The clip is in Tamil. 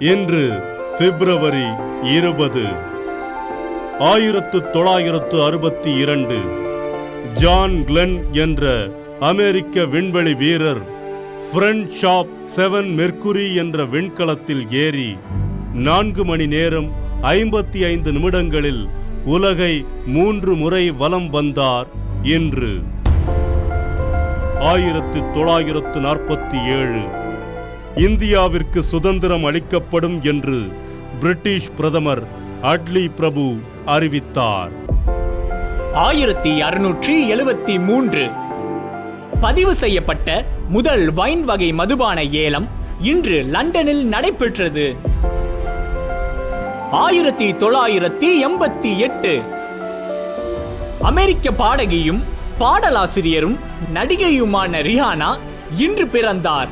இன்று பிப்ரவரி 20, 1962 ஜான் கிளென் என்ற அமெரிக்க விண்வெளி வீரர் ஃப்ரெண்ட்ஷாப் 7 மெர்க்குரி என்ற விண்கலத்தில் ஏறி 4 மணி நேரம் 55 நிமிடங்களில் உலகை 3 முறை வலம் வந்தார். இன்று 1947 இந்தியாவிற்கு சுதந்திரம் அளிக்கப்படும் என்று பிரிட்டிஷ் பிரதமர் அட்லி பிரபு அறிவித்தார். 1673 பதிவு செய்யப்பட்ட முதல் வைன் வகை மதுபான ஏலம் இன்று லண்டனில் நடைபெற்றது. 1988 அமெரிக்க பாடகியும் பாடலாசிரியரும் நடிகையுமான ரிஹானா இன்று பிறந்தார்.